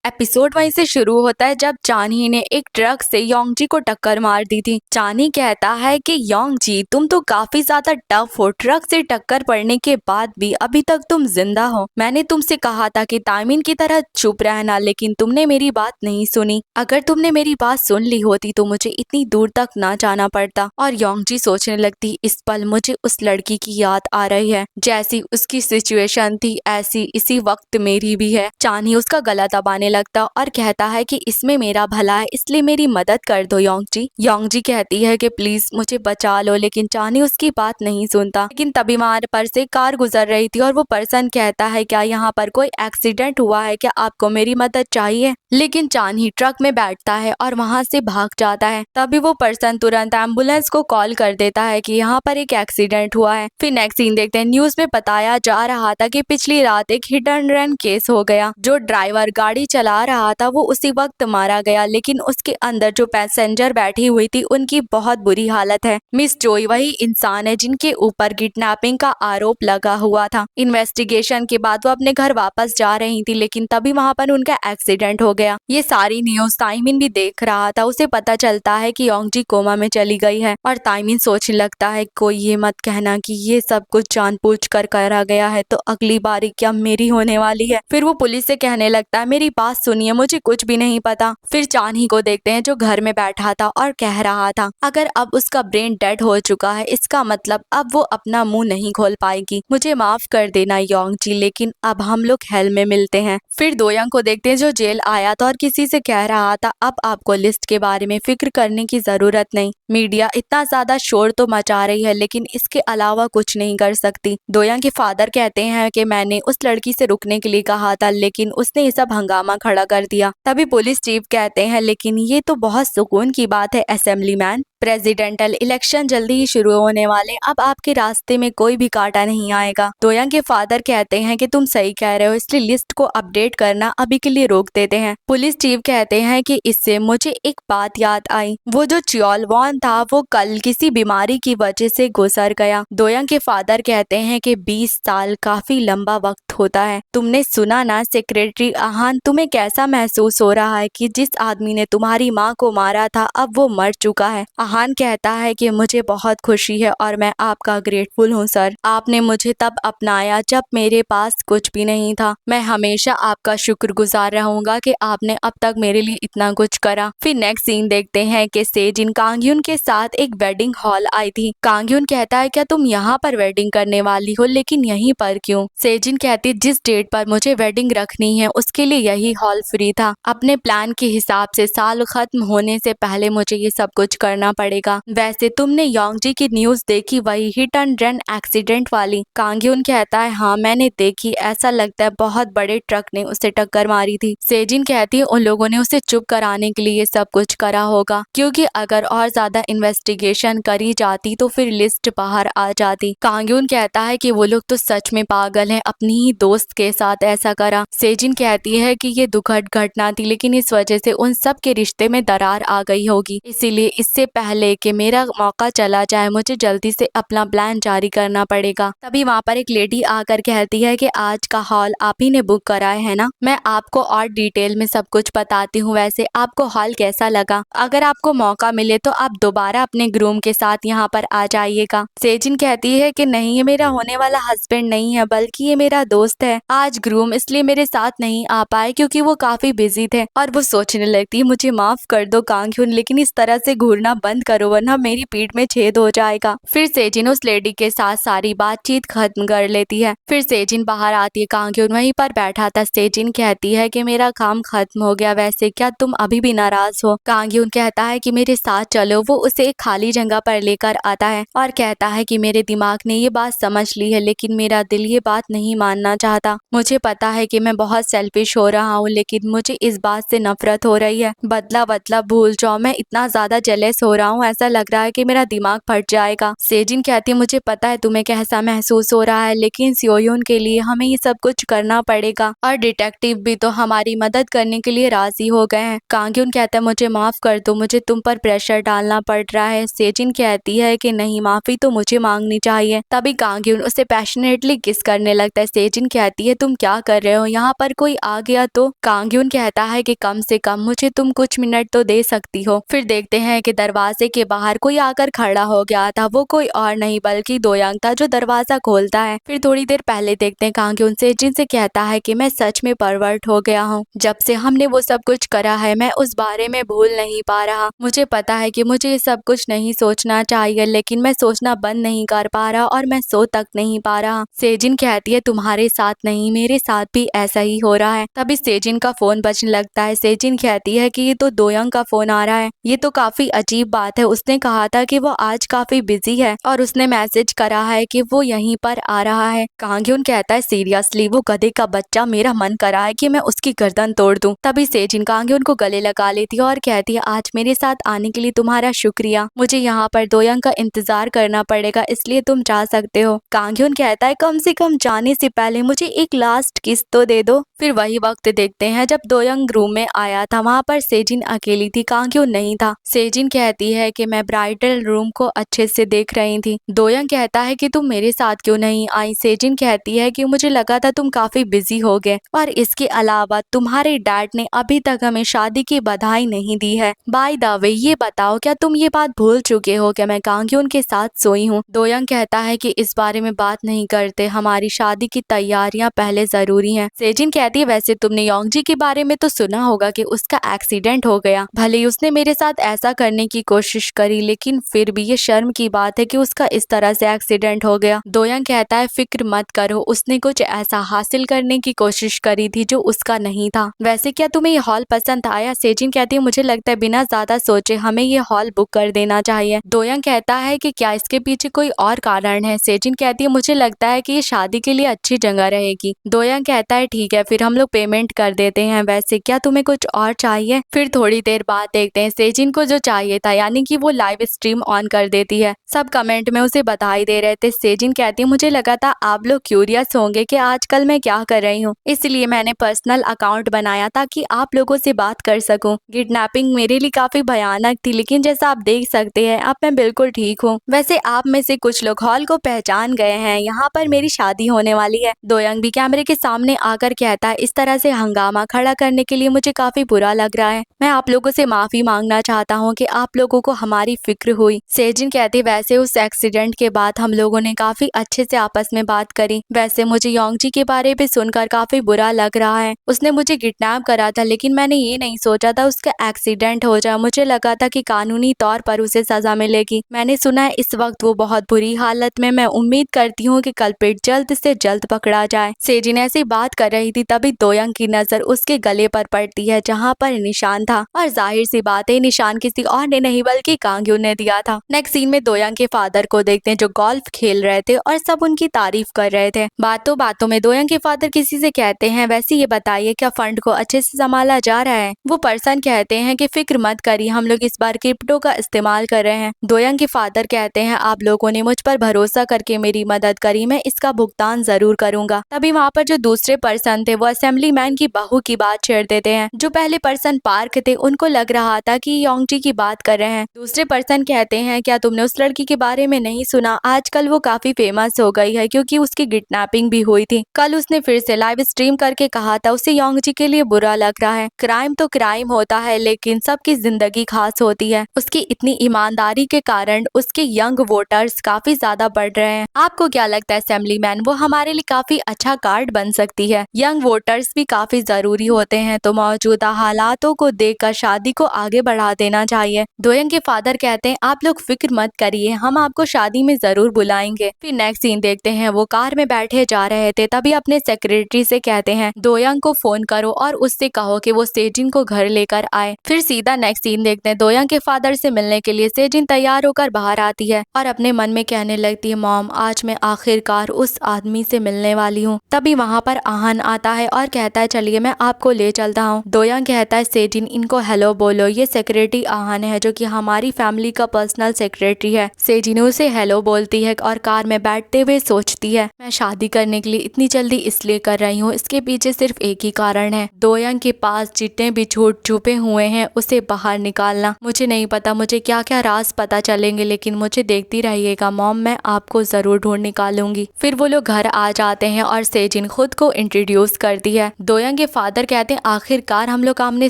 Episode वहीं से शुरू होता है जब चानी ने एक ट्रक से योंगजी को टक्कर मार दी थी। चानी कहता है कि योंगजी तुम तो काफी ज्यादा टफ हो, ट्रक से टक्कर पड़ने के बाद भी अभी तक तुम जिंदा हो। मैंने तुमसे कहा था कि ताइमिन की तरह चुप रहना, लेकिन तुमने मेरी बात नहीं सुनी। अगर तुमने मेरी बात सुन ली होती तो मुझे इतनी दूर तक ना जाना पड़ता। और योंगजी सोचने लगती, इस पल मुझे उस लड़की की याद आ रही है, जैसी उसकी सिचुएशन थी ऐसी इसी वक्त मेरी भी है। चानी उसका गला दबाने लगता और कहता है कि इसमें मेरा भला है, इसलिए मेरी मदद कर दो योंगजी। योंगजी कहती है कि प्लीज मुझे बचा लो, लेकिन चानी उसकी बात नहीं सुनता। लेकिन तभी वहां पर से कार गुजर रही थी और वो पर्सन कहता है क्या यहाँ पर कोई एक्सीडेंट हुआ है, क्या आपको मेरी मदद चाहिए। लेकिन चानी ट्रक में बैठता है और वहां से भाग जाता है। तभी वो पर्सन तुरंत एम्बुलेंस को कॉल कर देता है कि यहाँ पर एक एक्सीडेंट हुआ है। फिर नेक्स्ट सीन देखते हैं, न्यूज में बताया जा रहा था कि पिछली रात एक हिट एंड रन केस हो गया। जो ड्राइवर गाड़ी चला रहा था वो उसी वक्त मारा गया, लेकिन उसके अंदर जो पैसेंजर बैठी हुई थी उनकी बहुत बुरी हालत है। मिस जोई वही इंसान है जिनके ऊपर किडनैपिंग का आरोप लगा हुआ था। इन्वेस्टिगेशन के बाद वो अपने घर वापस जा रही थी, लेकिन तभी वहां पर उनका एक्सीडेंट हो गया। ये सारी न्यूज ताइमिन भी देख रहा था। उसे पता चलता है कि योंगजी कोमा में चली गई है और ताइमिन सोचने लगता है कोई ये मत कहना कि ये सब कुछ जानबूझ कर करा गया है, तो अगली बारी क्या मेरी होने वाली है। फिर वो पुलिस से कहने लगता है मेरी बात सुनिए, मुझे कुछ भी नहीं पता। फिर चानी को देखते हैं जो घर में बैठा था और कह रहा था अगर अब उसका ब्रेन डेड हो चुका है इसका मतलब अब वो अपना मुंह नहीं खोल पाएगी। मुझे माफ कर देना योंगजी, लेकिन अब हम लोग हेल में मिलते हैं। फिर दोयंग को देखते हैं जो जेल आया था और किसी से कह रहा था अब आपको लिस्ट के बारे में फिक्र करने की जरूरत नहीं। मीडिया इतना ज्यादा शोर तो मचा रही है, लेकिन इसके अलावा कुछ नहीं कर सकती। दोयंग के फादर कहते हैं कि मैंने उस लड़की से रुकने के लिए कहा था, लेकिन उसने ये सब हंगामा खड़ा कर दिया। तभी पुलिस चीफ कहते हैं लेकिन ये तो बहुत सुकून की बात है असेंबली मैन, प्रेसिडेंटल इलेक्शन जल्दी ही शुरू होने वाले, अब आपके रास्ते में कोई भी कांटा नहीं आएगा। दोयंग के फादर कहते हैं कि तुम सही कह रहे हो, इसलिए लिस्ट को अपडेट करना अभी के लिए रोक देते हैं। पुलिस चीफ कहते हैं कि इससे मुझे एक बात याद आई, वो जो च्योल वॉन था वो कल किसी बीमारी की वजह से गुजर गया। दोयंग के फादर कहते हैं कि 20 साल काफी लंबा वक्त होता है। तुमने सुना ना सेक्रेटरी आहान, तुम्हें कैसा महसूस हो रहा है कि जिस आदमी ने तुम्हारी माँ को मारा था अब वो मर चुका है। आहान कहता है कि मुझे बहुत खुशी है और मैं आपका ग्रेटफुल हूँ सर। आपने मुझे तब अपनाया जब मेरे पास कुछ भी नहीं था। मैं हमेशा आपका शुक्रगुजार रहूंगा कि आपने अब तक मेरे लिए इतना कुछ करा। फिर नेक्स्ट सीन देखते हैं कि सेजिन कांगयुन के साथ एक वेडिंग हॉल आई थी। कांगयुन कहता है क्या तुम यहाँ पर वेडिंग करने वाली हो, लेकिन यहीं पर क्यों। सेजिन कहती जिस डेट पर मुझे वेडिंग रखनी है उसके लिए यही हॉल फ्री था। अपने प्लान के हिसाब से साल खत्म होने से पहले मुझे ये सब कुछ करना पड़ेगा। वैसे तुमने योंगजी की न्यूज देखी, वही हिट एंड रन एक्सीडेंट वाली। कांगयुन कहता है हाँ मैंने देखी, ऐसा लगता है बहुत बड़े ट्रक ने उसे टक्कर मारी थी। सेजिन कहती है उन लोगों ने उसे चुप कराने के लिए ये सब कुछ करा होगा, क्योंकि अगर और ज्यादा इन्वेस्टिगेशन करी जाती तो फिर लिस्ट बाहर आ जाती। कांगयुन कहता है कि वो लोग तो सच में पागल हैं, अपनी ही दोस्त के साथ ऐसा करा। सेजिन कहती है कि ये दुखद घटना थी, लेकिन इस वजह से उन सब के रिश्ते में दरार आ गई होगी, इसीलिए इससे पहले कि मेरा मौका चला जाए मुझे जल्दी से अपना प्लान जारी करना पड़ेगा। तभी वहाँ पर एक लेडी आकर कहती है कि आज का हॉल आप ही ने बुक कराया है ना, मैं आपको और डिटेल में सब कुछ बताती हूँ। वैसे आपको हॉल कैसा लगा? अगर आपको मौका मिले तो आप दोबारा अपने ग्रूम के साथ यहाँ पर आ जाइएगा। सेजिन कहती है कि नहीं, ये मेरा होने वाला हस्बैंड नहीं है, बल्कि ये मेरा दोस्त है। आज ग्रूम इसलिए मेरे साथ नहीं आ पाए क्योंकि वो काफी बिजी थे। और वो सोचने लगती है मुझे माफ कर दो कांगयुन, लेकिन इस तरह से घूरना बंद करो वरना मेरी पीठ में छेद हो जाएगा। फिर सेजिन उस लेडी के साथ सारी बातचीत खत्म कर लेती है। फिर सेजिन बाहर आती है, कांगयुन वहीं पर बैठा था। सेजिन कहती है कि मेरा काम खत्म हो गया, वैसे क्या तुम अभी भी नाराज हो? कांगयुन कहता है कि मेरे साथ चलो। वो उसे एक खाली जगह पर लेकर आता है और कहता है कि मेरे दिमाग ने ये बात समझ ली है, लेकिन मेरा दिल ये बात नहीं मानना चाहता। मुझे पता है कि मैं बहुत सेल्फिश हो रहा हूँ, लेकिन मुझे इस बात से नफरत हो रही है। बदला बदला भूल जाओ, मैं इतना ज्यादा जेलस हो रहा रहा हूँ, ऐसा लग रहा है कि मेरा दिमाग फट जाएगा। सेजिन कहती है मुझे पता है तुम्हें कैसा महसूस हो रहा है, लेकिन सियोयून के लिए हमें ये सब कुछ करना पड़ेगा और डिटेक्टिव भी तो हमारी मदद करने के लिए राजी हो गए हैं। कांग्युन कहता है मुझे माफ कर दो, मुझे तुम पर प्रेशर डालना पड़ रहा है। सेजिन कहती है कि नहीं, माफी तो मुझे मांगनी चाहिए। तभी कांग्युन उसे पैशनेटली किस करने लगता है। सेजिन कहती है तुम क्या कर रहे हो, यहाँ पर कोई आ गया तो? कांग्युन कहता है कि कम से कम मुझे तुम कुछ मिनट तो दे सकती हो। फिर देखते हैं कि दरवाजे के बाहर कोई आकर खड़ा हो गया था। वो कोई और नहीं बल्कि दोयांग था जो दरवाजा खोलता है। फिर थोड़ी देर पहले देखते हैं कांग्युन सेजिन से कहता है कि मैं सच में परवर्ट हो गया हूँ। जब से हमने वो सब कुछ करा है मैं उस बारे में भूल नहीं पा रहा। मुझे पता है कि मुझे ये सब कुछ नहीं सोचना चाहिए, लेकिन मैं सोचना बंद नहीं कर पा रहा और मैं सो तक नहीं पा रहा। सेजिन कहती है तुम्हारे साथ नहीं, मेरे साथ भी ऐसा ही हो रहा है। तभी सेजिन का फोन बजने लगता है। सेजिन कहती है कि ये तो दोयंग का फोन आ रहा है। ये तो काफी अजीब बात है, उसने कहा था कि वो आज काफी बिजी है और उसने मैसेज करा है कि वो यहीं पर आ रहा है। कांग्युन कहता है सीरियसली, वो गधे का बच्चा, मेरा मन करा है कि मैं उसकी गर्दन तोड़ दूं। तभी सेजिन कांग्युन को गले लगा लेती है और कहती है आज मेरे साथ आने के लिए तुम्हारा शुक्रिया, मुझे यहाँ पर दोयंग का इंतजार करना पड़ेगा, इसलिए तुम जा सकते हो। कांग्युन कहता है कम से कम जाने से पहले मुझे एक लास्ट किस तो दे दो। फिर वही वक्त देखते हैं जब दोयंग रूम में आया था। वहाँ पर सेजिन अकेली थी, कांग्युन नहीं था। सेजिन कहती है कि मैं ब्राइडल रूम को अच्छे से देख रही थी। दोयंग कहता है कि तुम मेरे साथ क्यों नहीं आई। सेजिन कहती है कि मुझे लगा था तुम काफी बिजी हो गए और इसके अलावा तुम्हारे डैड ने अभी तक हमें शादी की बधाई नहीं दी है। बाय द वे ये बताओ क्या तुम ये बात भूल चुके हो कि मैं कांग्युन के साथ सोई हूँ। दोयंग कहता है कि इस बारे में बात नहीं करते, हमारी शादी की तैयारियां पहले जरूरी हैं। सेजिन कहती है वैसे तुमने योंगजी के बारे में तो सुना होगा कि उसका एक्सीडेंट हो गया। भले ही उसने मेरे साथ ऐसा करने की कोशिश करी, लेकिन फिर भी ये शर्म की बात है कि उसका इस तरह से एक्सीडेंट हो गया। दोयंग कहता है फिक्र मत करो, उसने कुछ ऐसा हासिल करने की कोशिश करी थी जो उसका नहीं था। वैसे क्या तुम्हें ये हॉल पसंद आया? सेजिन कहती है मुझे लगता है बिना ज्यादा सोचे हमें ये हॉल बुक कर देना चाहिए। दोयंग कहता है कि क्या इसके पीछे कोई और कारण है? सेजिन कहती है मुझे लगता है कि ये शादी के लिए अच्छी जगह रहेगी। दोयंग कहता है ठीक है, फिर हम लोग पेमेंट कर देते हैं। वैसे क्या तुम्हें कुछ और चाहिए? फिर थोड़ी देर बाद देखते हैं सेजिन को जो चाहिए था, यानी कि वो लाइव स्ट्रीम ऑन कर देती है। सब कमेंट में उसे बधाई दे रहे थे। सेजिन कहती है मुझे लगा था आप लोग क्यूरियस होंगे कि आजकल मैं क्या कर रही हूँ, इसलिए मैंने पर्सनल अकाउंट बनाया ताकि आप लोगों से बात कर सकूं। किडनैपिंग मेरे लिए काफी भयानक थी, लेकिन जैसा आप देख सकते हैं अब मैं बिल्कुल ठीक हूँ। वैसे आप में से कुछ लोग हॉल को पहचान गए हैं, यहाँ पर मेरी शादी होने वाली है। दोयंग भी कैमरे के सामने आकर कहता है इस तरह से हंगामा खड़ा करने के लिए मुझे काफी बुरा लग रहा है। मैं आप लोगों से माफी मांगना चाहता हूँ कि आप लोगों को हमारी फिक्र हुई। सेजिन कहती वैसे उस एक्सीडेंट के बाद हम लोगों ने काफी अच्छे से आपस में बात करी। वैसे मुझे योंगजी के बारे में सुनकर काफी बुरा लग रहा है। उसने मुझे किडनैप करा था, लेकिन मैंने ये नहीं सोचा था उसका एक्सीडेंट हो जाए। मुझे लगा था कि कानूनी तौर पर उसे सजा मिलेगी। मैंने सुना है इस वक्त वो बहुत बुरी हालत में। मैं उम्मीद करती हूँ कि कल्प्रिट जल्द से जल्द पकड़ा जाए। सेजिन ऐसी बात कर रही थी तभी दोयंग की नजर उसके गले पर पड़ती है जहाँ पर निशान था, और जाहिर सी बात है निशान किसी और ने नहीं बल्कि कांग्युन ने दिया था। नेक्स्ट सीन में दोयंग के फादर को देखते हैं जो गोल्फ खेल रहे थे और सब उनकी तारीफ कर रहे थे। बातों बातों में दोयंग के फादर किसी से कहते हैं वैसे ये बताइए क्या फंड को अच्छे से संभाला जा रहा है? वो पर्सन कहते हैं कि फिक्र मत करिए, हम लोग इस बार क्रिप्टो का इस्तेमाल कर रहे हैं। दोयंग के फादर कहते हैं आप लोगों ने मुझ पर भरोसा करके मेरी मदद करी, मैं इसका भुगतान जरूर करूंगा। तभी वहाँ पर जो दूसरे पर्सन थे वो असेंबली मैन की बहू की बात छेड़ देते हैं। जो पहले पर्सन पार्क थे उनको लग रहा था कि योंगजी की बात कर रहे हैं। दूसरे पर्सन कहते हैं क्या तुमने उस लड़की के बारे में नहीं सुना? आजकल वो काफी फेमस हो गई है क्योंकि उसकी किडनैपिंग भी हुई थी। कल उसने फिर से लाइव स्ट्रीम करके कहा था उसे योंगजी के लिए बुरा लग रहा है। क्राइम तो क्राइम होता है, लेकिन सबकी जिंदगी खास होती है। उसकी इतनी ईमानदारी के कारण उसके यंग वोटर्स काफी ज्यादा बढ़ रहे हैं। आपको क्या लगता है असेंबली मैन, वो हमारे लिए काफी अच्छा कार्ड बन सकती है? यंग वोटर्स भी काफी जरूरी होते हैं, तो मौजूदा हालातों को देखकर शादी को आगे बढ़ा देना चाहिए। दोयंग के फादर कहते हैं आप लोग फिक्र मत करिए, हम आपको शादी में जरूर बुलाएंगे। फिर नेक्स्ट सीन देखते हैं वो कार में बैठे जा रहे थे तभी अपने सेक्रेटरी से कहते हैं दोयंग को फोन करो और उससे कहो कि वो सेजिन को घर लेकर आए। फिर सीधा नेक्स्ट सीन देखते हैं दोयंग के फादर से मिलने के लिए सेजिन तैयार होकर बाहर आती है और अपने मन में कहने लगती है मॉम आज मैं आखिरकार उस आदमी से मिलने वाली हूँ। तभी वहाँ पर आहन आता है और कहता है चलिए मैं आपको ले चलता हूँ। दोयंग कहता है सेजिन इनको हेलो बोलो, ये सेक्रेटरी आहन है जो कि हमारी फैमिली का पर्सनल सेक्रेटरी है। सेजिन उसे हेलो बोलती है और कार में बैठते हुए सोचती है, मैं शादी करने के लिए इतनी जल्दी इसलिए कर रही हूँ, इसके पीछे सिर्फ एक ही कारण है, दोयंग के पास जितने भी झूठ छुपे हुए हैं उसे बाहर निकालना। मुझे नहीं पता मुझे क्या क्या राज पता चलेंगे, लेकिन मुझे देखती रहिएगा मॉम, मैं आपको जरूर ढूंढ निकालूंगी। फिर वो लोग घर आ जाते हैं और सेजिन खुद को इंट्रोड्यूस करती है। दोयंग के फादर कहते हैं, आखिरकार हम लोग आमने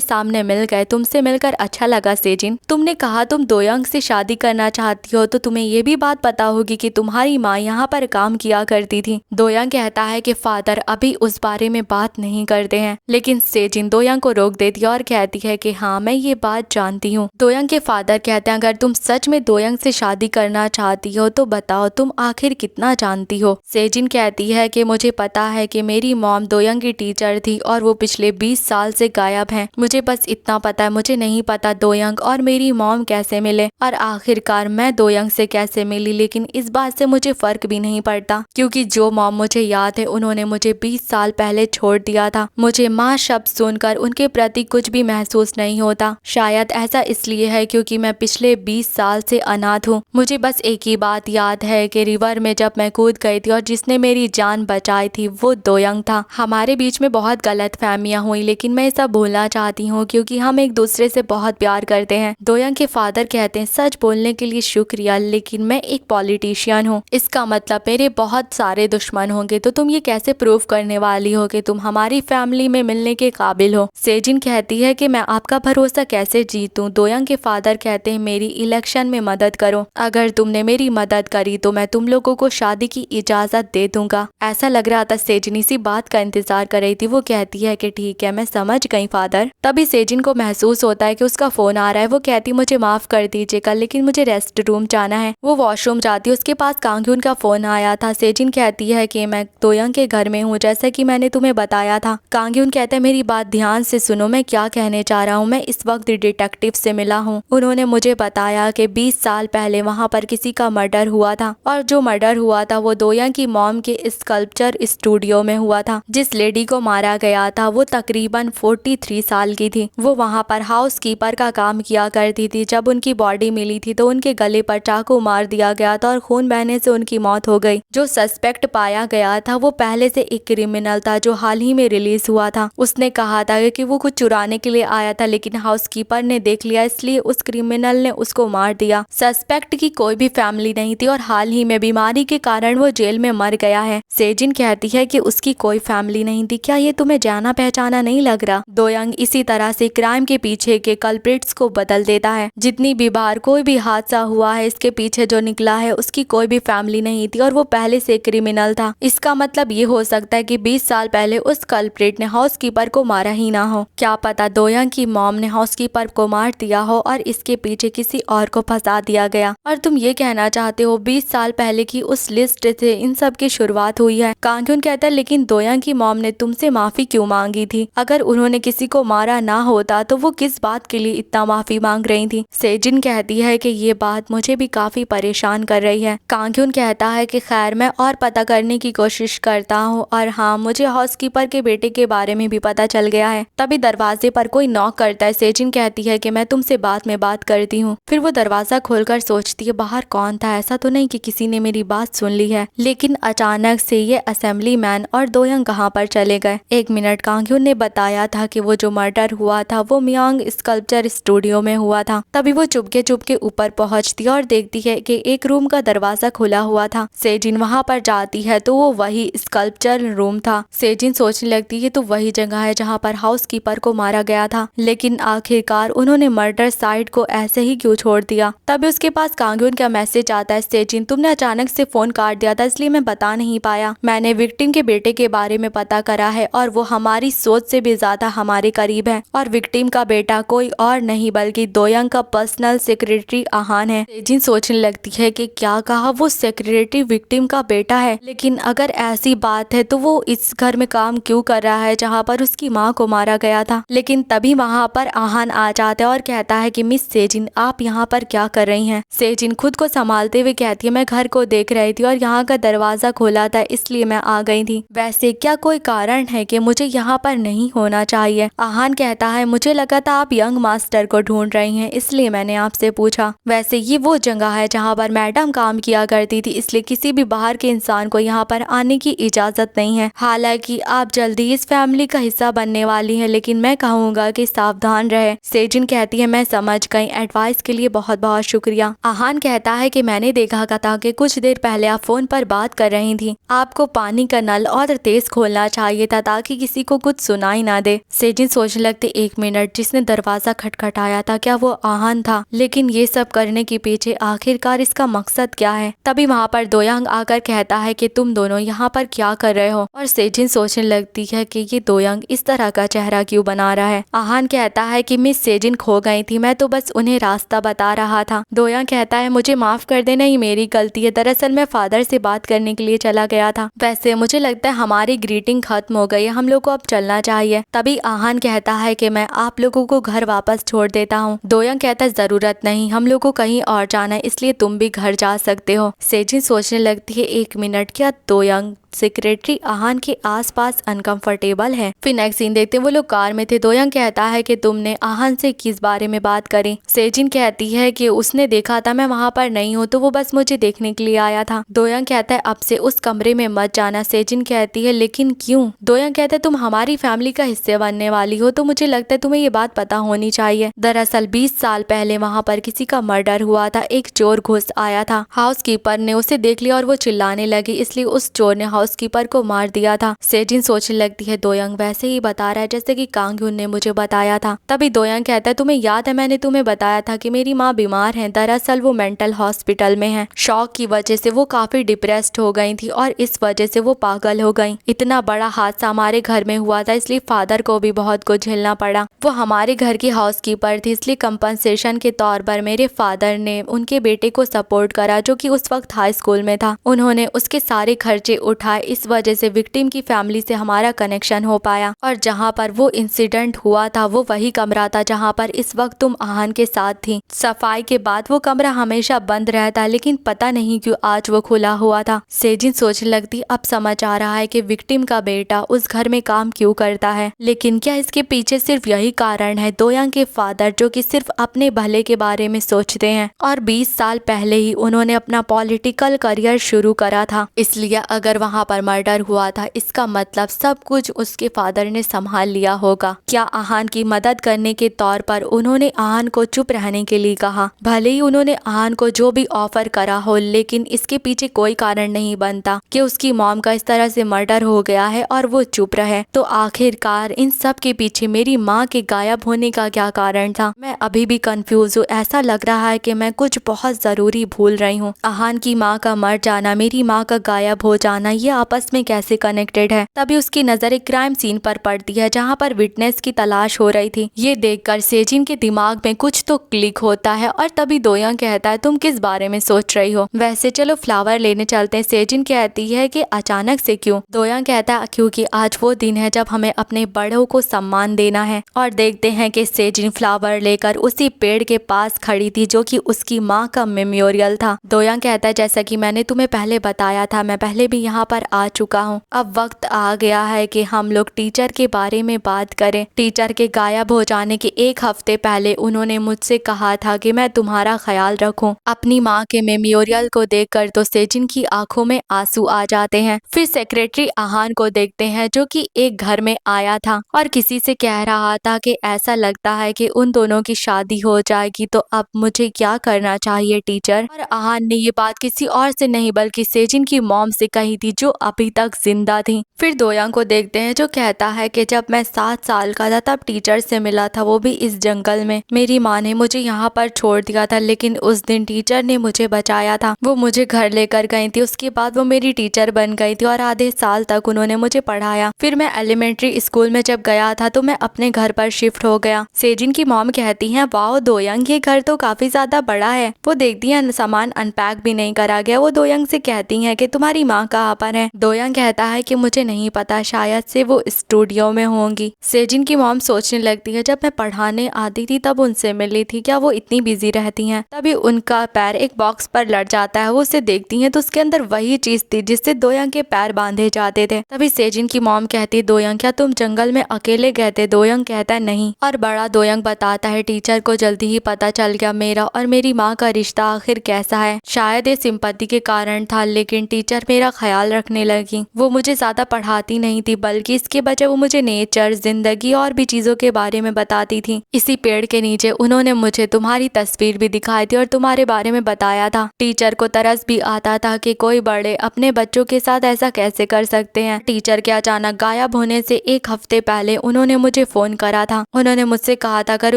सामने मिल गए, तुमसे मिलकर अच्छा लगा सेजिन। तुमने कहा तुम दोयंग से शादी करना चाहती हो, तो तुम्हें ये भी बात पता होगी कि तुम्हारी माँ यहाँ पर काम किया करती थी। दोयंग कहता है कि फादर अभी उस बारे में बात नहीं करते हैं, लेकिन सेजिन दोयंग को रोक देती है और कहती है कि हाँ मैं ये बात जानती हूँ। दोयंग के फादर कहते हैं, अगर तुम सच में दोयंग से शादी करना चाहती हो तो बताओ तुम आखिर कितना जानती हो। सेजिन कहती है कि मुझे पता है कि मेरी मॉम दोयंग की टीचर थी और वो पिछले 20 साल से गायब हैं। मुझे बस इतना पता है, मुझे नहीं पता दोयंग और मेरी मॉम कैसे मिले और आखिरकार मैं दोयंग से कैसे मिली, लेकिन इस बात से मुझे फर्क भी नहीं पड़ता क्योंकि जो मॉम मुझे याद है उन्होंने मुझे 20 साल पहले छोड़ दिया था। मुझे माँ शब्द सुनकर उनके प्रति कुछ भी महसूस नहीं होता। शायद ऐसा इसलिए है क्योंकि मैं पिछले 20 साल से अनाथ हूँ। मुझे बस एक ही बात याद है कि रिवर में जब मैं कूद गई थी और जिसने मेरी जान बचाई थी वो दोयंग था। हमारे बीच में बहुत गलत फहमियाँ हुई, लेकिन मैं सब भूलना चाहती हूँ क्योंकि हम एक दूसरे से बहुत प्यार करते हैं। दोयंग के फादर कहते हैं, सच बोलने के लिए शुक्रिया, लेकिन मैं एक पॉलिटिशियन हूँ, इसका मतलब मेरे बहुत सारे दुश्मन होंगे, तो तुम ये कैसे प्रूव करने वाली हो कि तुम हमारी फैमिली में मिलने के काबिल हो। सेजिन कहती है कि मैं आपका भरोसा कैसे जीतूं। दोयंग के फादर कहते हैं, मेरी इलेक्शन में मदद करो, अगर तुमने मेरी मदद करी तो मैं तुम लोगों को शादी की इजाजत दे दूंगा। ऐसा लग रहा था सेजिन इसी बात का इंतजार कर रही थी। वो कहती है कि ठीक है, मैं समझ गई फादर। तभी सेजिन को महसूस होता है कि उसका फोन आ रहा है। वो कहती, मुझे माफ कर दीजिएगा लेकिन मुझे रेस्ट रूम जाना है। वो वॉशरूम जाती है, उसके पास कांग्यून का फोन आया था। सेजिन कहती है कि मैं दोयंग के घर में हूँ, जैसा कि मैंने तुम्हें बताया था। कांग्यून कहता है, मेरी बात ध्यान से सुनो, मैं क्या कहने चाह रहा हूँ। मैं इस वक्त डिटेक्टिव से मिला हूँ, उन्होंने मुझे बताया कि 20 साल पहले वहाँ पर किसी का मर्डर हुआ था और जो मर्डर हुआ था वो दोयंग की मॉम के स्कल्पचर स्टूडियो में हुआ था। जिस लेडी को मारा गया था वो तकरीबन 43 साल की थी। वो वहाँ पर हाउस कीपर का काम किया करती थी। जब उनकी बॉडी मिली थी तो उनके गले पर चाकू मार दिया गया था और खून बहने से उनकी मौत हो गई। जो सस्पेक्ट पाया गया था वो पहले से एक क्रिमिनल था जो हाल ही में रिलीज हुआ था। उसने कहा था कि वो कुछ चुराने के लिए आया था, लेकिन हाउस कीपर ने देख लिया, इसलिए उस क्रिमिनल ने उसको मार दिया। सस्पेक्ट की कोई भी फैमिली नहीं थी और हाल ही में बीमारी के कारण वो जेल में मर गया है। सेजिन कहती है कि उसकी कोई फैमिली नहीं थी, क्या ये तुम्हें जाना पहचाना नहीं लग रहा। दोयंग इसी तरह से क्राइम के पीछे के कल्प्रिट्स को बदल देता है। जितनी भी बार कोई भी हादसा हुआ है, इसके पीछे जो निकला है उसकी कोई भी फैमिली नहीं थी और वो पहले से क्रिमिनल था। इसका मतलब ये हो सकता है कि 20 साल पहले उस कल्प्रिट ने हाउसकीपर को मारा ही ना हो। क्या पता दोयंग की मॉम ने हाउसकीपर को मार दिया हो और इसके पीछे किसी और को फंसा दिया गया। और तुम ये कहना चाहते हो 20 साल पहले की उस लिस्ट से इन सब की शुरुआत हुई है। कांग्यून कहता है, लेकिन दोयंग की मॉम ने तुमसे माफी क्यों मांगी थी? अगर उन्होंने किसी को मारा ना होता तो वो किस बात के लिए इतना माफी मांग रही थी? सेजिन कहती है कि ये बात मुझे भी काफी परेशान कर रही है। कांग्यून कहता है कि खैर मैं और पता करने की कोशिश करता हूँ, और हाँ मुझे हाउसकीपर के बेटे के बारे में भी पता चल गया है। तभी दरवाजे पर कोई नॉक करता है। सेजिन कहती है कि मैं तुमसे बाद में बात करती हूँ। फिर वो दरवाजा खोलकर सोचती है बाहर कौन था, ऐसा तो नहीं कि किसी ने मेरी बात सुन ली है। लेकिन अचानक से ये असेंबली मैन और दोयंग कहाँ पर चले गए। 1 मिनट, कांग्यून ने बताया था कि वो जो मर्डर हुआ था वो मियांग स्कल्पचर स्टूडियो में हुआ था। तभी वो चुपके ऊपर पहुंचती है और देखती है कि एक रूम का दरवाजा खुला हुआ था। सेजिन वहां पर जाती है तो वो वही स्कल्पचर रूम था। सेजिन सोचने लगती है तो वही जगह है जहाँ पर हाउसकीपर को मारा गया था, लेकिन आखिरकार उन्होंने मर्डर साइट को ऐसे ही क्यों छोड़ दिया। तभी उसके पास कांग्यून का मैसेज आता है, सेजिन तुमने अचानक से फोन काट दिया था इसलिए मैं बता नहीं पाया। मैंने विक्टिम के बेटे के बारे में पता करा है और वो हमारी सोच से भी ज्यादा हमारे करीब है, और विक्टिम का बेटा कोई और नहीं बल्कि दोयंग का पर्सनल सेक्रेटरी आहान है। सेजिन सोचने लगती है कि क्या कहा, वो सेक्रेटरी विक्टिम का बेटा है। लेकिन अगर ऐसी बात है तो वो इस घर में काम क्यों कर रहा है जहाँ पर उसकी माँ को मारा गया था। लेकिन तभी वहाँ पर आहान आ जाता है और कहता है कि मिस सेजिन आप यहाँ पर क्या कर रही हैं। सेजिन खुद को संभालते हुए कहती है, मैं घर को देख रही थी और यहाँ का दरवाजा खोला था इसलिए मैं आ गई थी। वैसे क्या कोई कारण है कि मुझे यहाँ पर नहीं होना चाहिए? आहान कहता है, मुझे लगा था आप यंग मास्टर को ढूंढ रही हैं इसलिए मैंने आपसे पूछा। वैसे ये वो जगह है जहाँ पर मैडम काम किया करती थी, इसलिए किसी भी बाहर के इंसान को यहाँ पर आने की इजाजत नहीं है। हालांकि आप जल्दी इस फैमिली का हिस्सा बनने वाली हैं, लेकिन मैं कहूँगा कि सावधान रहे। सेजिन कहती है मैं समझ गई, एडवाइस के लिए बहुत बहुत शुक्रिया। आहान कहता है कि मैंने देखा था कि कुछ देर पहले आप फोन पर बात कर रही थी। आपको पानी का नल और तेज खोलना चाहिए था ताकि किसी को कुछ सुनाई ना दे। सेजिन सोचने लगती, 1 मिनट, जिसने दरवाजा खटखटाया था क्या वो आहान था? लेकिन ये सब करने के पीछे आखिरकार इसका मकसद क्या है? तभी वहाँ पर दोयंग आकर कहता है कि तुम दोनों यहाँ पर क्या कर रहे हो? और सेजिन सोचने लगती है कि ये दोयंग इस तरह का चेहरा क्यों बना रहा है। आहान कहता है कि मिस सेजिन खो गई थी, मैं तो बस उन्हें रास्ता बता रहा था। दोयंग कहता है मुझे माफ कर देना, ये मेरी गलती है, दरअसल मैं फादर से बात करने के लिए चला गया था। वैसे मुझे लगता है हमारी ग्रीटिंग खत्म हो गई है, हम लोग को अब चलना चाहिए। तभी आहान कहता है कि मैं आप लोगों को घर वापस छोड़ देता हूँ। दोयंग कहता है जरूरत नहीं, हम लोग को कहीं और जाना है, इसलिए तुम भी घर जा सकते हो। सेजिन सोचने लगती है 1 मिनट, क्या दोयंग सेक्रेटरी आहान के आसपास अनकंफर्टेबल है? फिर नेक्स्ट सीन देखते हैं, वो लोग कार में थे। दोयंग कहता है कि तुमने आहान से किस बारे में बात करी? सेजिन कहती है कि उसने देखा था मैं वहाँ पर नहीं हूँ, तो वो बस मुझे देखने के लिए आया था। दोयंग कहता है अब से उस कमरे में मत जाना। सेजिन कहती है लेकिन क्यों? दोयंग कहता है तुम हमारी फैमिली का हिस्से बनने वाली हो, तो मुझे लगता है तुम्हें ये बात पता होनी चाहिए। दरअसल 20 साल पहले वहाँ पर किसी का मर्डर हुआ था, एक चोर घुस आया था, हाउसकीपर ने उसे देख लिया और वो चिल्लाने लगी, इसलिए उस चोर ने हाउसकीपर को मार दिया था। सेजिन सोचने लगती है दोयंग वैसे ही बता रहा है जैसे कि कांग्यून ने मुझे बताया था। तभी दोयंग कहता है तुम्हें याद है मैंने तुम्हें बताया था कि मेरी माँ बीमार है, दरअसल वो मेंटल हॉस्पिटल में है। शॉक की वजह से वो काफी डिप्रेस्ड हो गई थी और इस वजह से वो पागल हो गई। इतना बड़ा हादसा हमारे घर में हुआ था, इसलिए फादर को भी बहुत कुछ झेलना पड़ा। वो हमारे घर की हाउसकीपर थी, इसलिए कंपनसेशन के तौर पर मेरे फादर ने उनके बेटे को सपोर्ट करा जो कि उस वक्त हाई स्कूल में था। उन्होंने उसके सारे खर्चे उठाए, इस वजह से विक्टिम की फैमिली से हमारा कनेक्शन हो पाया। और जहाँ पर वो इंसिडेंट हुआ था वो वही कमरा था जहाँ पर इस वक्त तुम आहान के साथ थी। सफाई के बाद वो कमरा हमेशा बंद रहता, लेकिन पता नहीं क्यों आज वो खुला हुआ था। सेजिन सोचने लगती अब समझ आ रहा है कि विक्टिम का बेटा उस घर में काम क्यों करता है। लेकिन क्या इसके पीछे सिर्फ यही कारण है, दोयंग के फादर जो कि सिर्फ अपने भले के बारे में सोचते हैं और 20 साल पहले ही उन्होंने अपना पॉलिटिकल करियर शुरू करा था, इसलिए अगर वहाँ पर मर्डर हुआ था इसका मतलब सब कुछ उसके फादर ने संभाल लिया होगा। क्या आहान की मदद करने के तौर पर उन्होंने आहान को चुप रहने के लिए कहा? भले ही उन्होंने आहान को जो भी ऑफर करा हो, लेकिन इसके पीछे कोई कारण नहीं बनता कि उसकी मॉम का इस तरह से मर्डर हो गया है और वो चुप रहे। तो आखिरकार इन सब के पीछे मेरी माँ के गायब होने का क्या कारण था? मैं अभी भी कंफ्यूज हूँ, ऐसा लग रहा है कि मैं कुछ बहुत जरूरी भूल रही हूँ। आहान की माँ का मर जाना, मेरी माँ का गायब हो जाना, ये आपस में कैसे कनेक्टेड है? तभी उसकी नजर एक क्राइम सीन पर पड़ती है जहाँ पर विटनेस की तलाश हो रही थी। ये देखकर सेजिन के दिमाग में कुछ तो क्लिक होता है और तभी दोयंग कहता है तुम किस बारे में सोच रही हो? वैसे चलो फ्लावर लेने चलते हैं। सेजिन कहती है कि अचानक से क्यों? दोयंग कहता है क्योंकि आज वो दिन है जब हमें अपने बड़ों को सम्मान देना है। और देखते हैं कि सेजिन फ्लावर लेकर उसी पेड़ के पास खड़ी थी जो कि उसकी माँ का मेमोरियल था। दोयंग कहता है जैसा कि मैंने तुम्हें पहले बताया था, मैं पहले भी यहाँ पर आ चुका हूँ। अब वक्त आ गया है कि हम लोग टीचर के बारे में बात करें। टीचर के गायब हो जाने के 1 हफ्ते पहले उन्होंने मुझसे कहा था कि मैं तुम्हारा ख्याल रखूं। अपनी माँ के मेमोरियल को देखकर तो सेजिन की आंखों में आंसू आ जाते हैं। फिर सेक्रेटरी आहान को देखते हैं जो कि एक घर में आया था और किसी से कह रहा था कि ऐसा लगता है कि उन दोनों की शादी हो जाएगी, तो अब मुझे क्या करना चाहिए टीचर? और आहान ने ये बात किसी और से नहीं बल्कि सेजिन की मॉम से कही थी जो अभी तक जिंदा थी। फिर दोयंग को देखते हैं जो कहता है कि जब मैं 7 साल का था तब टीचर से मिला था, वो भी इस जंगल में। मेरी माँ ने मुझे यहाँ पर छोड़ दिया था, लेकिन उस दिन टीचर ने मुझे बचाया था। वो मुझे घर लेकर गई थी, उसके बाद वो मेरी टीचर बन गई थी और आधे साल तक उन्होंने मुझे पढ़ाया। फिर मैं एलिमेंट्री स्कूल में जब गया था तो मैं अपने घर पर शिफ्ट हो गया। सेजिन की मॉम कहती है वाओ दोयंग, ये घर तो काफी ज्यादा बड़ा है। वो देखती है सामान अनपैक भी नहीं करा गया। वो दोयंग से कहती है कि तुम्हारी माँ कहाँ पर है। दोयंग कहता है कि मुझे नहीं पता, शायद से वो स्टूडियो में होंगी। सेजिन की मॉम सोचने लगती है जब मैं पढ़ाने आती थी तब उनसे मिली थी, क्या वो इतनी बिजी रहती हैं। तभी उनका पैर एक बॉक्स पर लड़ जाता है। वो उसे देखती है तो उसके अंदर वही चीज थी जिससे दोयंग के पैर बांधे जाते थे। तभी सेजिन की मॉम कहती, दोयंग क्या तुम जंगल में अकेले गए थे? दोयंग कहता है नहीं। और बड़ा दोयंग बताता है टीचर को जल्दी ही पता चल गया मेरा और मेरी माँ का रिश्ता आखिर कैसा है। शायद ये सिंपैथी के कारण था, लेकिन टीचर मेरा ख्याल रखने लगी। वो मुझे ज्यादा पढ़ाती नहीं थी, बल्कि इसके बजाय वो मुझे नेचर, जिंदगी और भी चीजों के बारे में बताती थी। इसी पेड़ के नीचे उन्होंने मुझे तुम्हारी तस्वीर भी दिखाई थी और तुम्हारे बारे में बताया था। टीचर को तरस भी आता था कि कोई बड़े अपने बच्चों के साथ ऐसा कैसे कर सकते हैं। टीचर के अचानक गायब होने से एक हफ्ते पहले उन्होंने मुझे फोन करा था। उन्होंने मुझसे कहा था अगर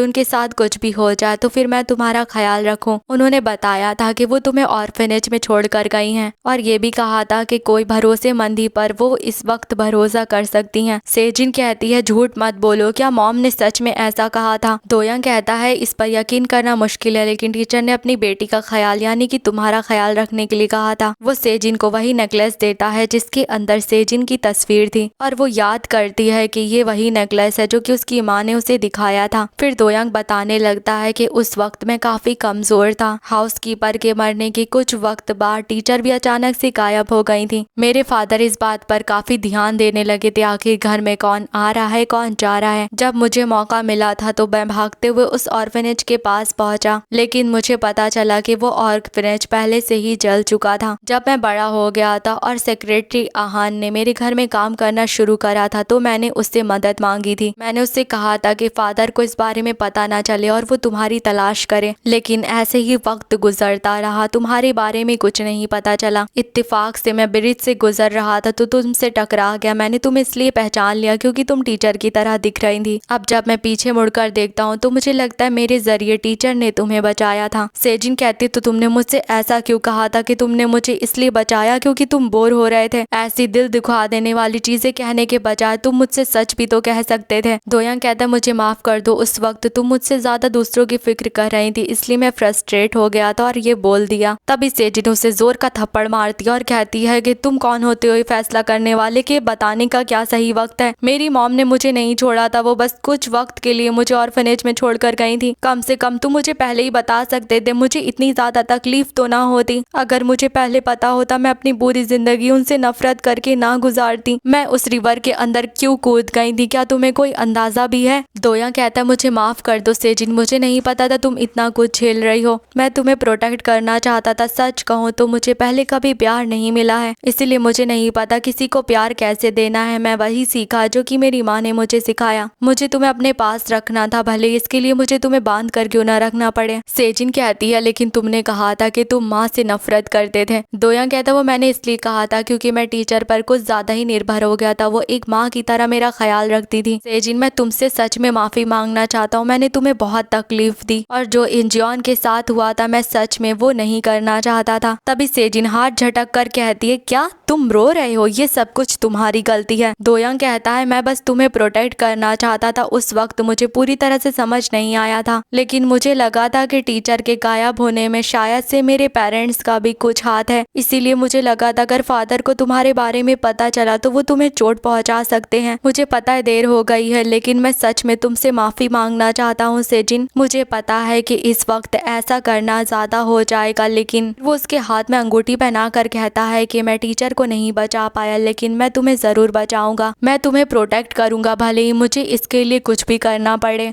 उनके साथ कुछ भी हो जाए तो फिर मैं तुम्हारा ख्याल रखूं। उन्होंने बताया था कि वो तुम्हें ऑर्फनेज में छोड़कर गई हैं और ये भी कहा था कि कोई भरोसेमंद ही पर वो इस वक्त भरोसा कर सकती हैं। सेजिन कहती है झूठ मत बोलो, क्या मॉम ने सच में ऐसा कहा था? दोयंग कहता है इस पर यकीन करना मुश्किल है, लेकिन टीचर ने अपनी बेटी का ख्याल यानी कि तुम्हारा ख्याल रखने के लिए कहा था। वो सेजिन को वही नेकलेस देता है जिसके अंदर सेजिन की तस्वीर थी और वो याद करती है कि ये वही नेकलेस है जो कि उसकी माँ ने उसे दिखाया था। फिर दोयंग बताने लगता है कि उस वक्त मैं काफी कमजोर था। हाउसकीपर के मरने के कुछ वक्त बाद टीचर भी अचानक से गायब हो गई थी। मेरे फादर इस बात पर काफी ध्यान देने लगे थे आखिर घर में कौन आ रहा है कौन जा रहा है। जब मुझे मौका मिला था तो मैं भागते हुए उस ऑर्फनेज के पास पहुंचा, लेकिन मुझे पता चला कि वो ऑर्फनेज पहले से ही जल चुका था। जब मैं बड़ा हो गया था और सेक्रेटरी आहान ने मेरे घर में काम करना शुरू करा था तो मैंने उससे मदद मांगी थी। मैंने उससे कहा था कि फादर को इस बारे में पता ना चले और वो तुम्हारी तलाश करे, लेकिन ऐसे ही वक्त गुजरता रहा, तुम्हारे बारे में कुछ नहीं पता चला। इत्तेफाक से मैं ब्रिज से गुजर रहा था तो तुमसे टकरा गया। मैंने तुम्हें इसलिए पहचान लिया क्योंकि तुम टीचर की तरह दिख रही थी। अब जब मैं पीछे मुड़कर देखता हूँ तो मुझे लगता है मेरे जरिए टीचर ने तुम्हें बचाया था। सेजिन कहती तो तुमने मुझसे ऐसा क्यों कहा था कि तुमने मुझे इसलिए बचाया क्योंकि तुम बोर हो रहे थे? ऐसी दिल दुखा देने वाली चीजें कहने के बजाय तुम मुझसे सच भी तो कह सकते थे। दोयंग कहता मुझे माफ कर दो, उस वक्त तुम मुझसे ज्यादा दूसरों की फिक्र कर रही थी, इसलिए मैं फ्रस्ट्रेट हो गया था और ये बोल दिया। तभी सेजिन उसे जोर का थप्पड़ मारती है और कहती है कि तुम कौन होते हो ये फैसला करने वाले कि बताने का क्या सही वक्त है? मेरी मॉम ने मुझे नहीं छोड़ा था, वो बस कुछ वक्त के लिए मुझे ऑर्फनेज में छोड़कर गई थी। कम से कम तुम मुझे पहले ही बता सकते थे, मुझे इतनी ज्यादा तकलीफ तो ना होती। अगर मुझे पहले पता होता मैं अपनी पूरी जिंदगी उनसे नफरत करके ना गुजारती। मैं उस रिवर के अंदर क्यों कूद गई थी, क्या तुम्हें कोई अंदाजा भी है? दोया कहता मुझे माफ कर दो सेजिन, मुझे नहीं पता था तुम इतना कुछ झेल रही हो। मैं तुम्हें प्रोटेक्ट करना चाहता था। सच कहूँ तो मुझे पहले कभी प्यार नहीं मिला है, इसीलिए मुझे नहीं पता किसी को प्यार कैसे देना है। मैं वही सीखा जो कि मेरी माँ ने मुझे सिखाया। मुझे तुम्हें अपने पास रखना था, भले इसके लिए मुझे तुम्हें बांध कर क्यों ना रखना पड़े। सेजिन कहती है लेकिन तुमने कहा था कि तुम माँ से नफरत करते थे। दोया कहता वो मैंने इसलिए कहा था क्योंकि मैं टीचर पर कुछ ज्यादा ही निर्भर हो गया था। वो एक माँ की तरह मेरा ख्याल रखती थी। सेजिन मैं तुमसे सच में माफी मांगना चाहता हूँ, मैंने तुम्हें बहुत तकलीफ दी और जो इंजॉन के साथ हुआ था मैं सच में वो नहीं करना चाहता था। तभी सेजिन हाथ झटक कर कहती है क्या तुम रो रहे हो, ये सब कुछ तुम्हारी गलती है। दोयंग कहता है मैं बस तुम्हें प्रोटेक्ट करना चाहता था। उस वक्त मुझे पूरी तरह से समझ नहीं आया था, लेकिन मुझे लगा था कि टीचर के गायब होने में शायद से मेरे पेरेंट्स का भी कुछ हाथ है। इसीलिए मुझे लगा था अगर फादर को तुम्हारे बारे में पता चला तो वो तुम्हें चोट पहुंचा सकते हैं। मुझे पता है देर हो गई है, लेकिन मैं सच में तुमसे माफी मांगना चाहता हूँ सेजिन। मुझे पता है कि इस वक्त ऐसा करना ज्यादा हो जाएगा, लेकिन वो उसके हाथ में अंगूठी पहना कर कहता है कि मैं टीचर को नहीं बचा पाया, लेकिन मैं तुम्हें जरूर बचाऊंगा। मैं तुम्हें प्रोटेक्ट करूंगा, भले ही मुझे इसके लिए कुछ भी करना पड़े।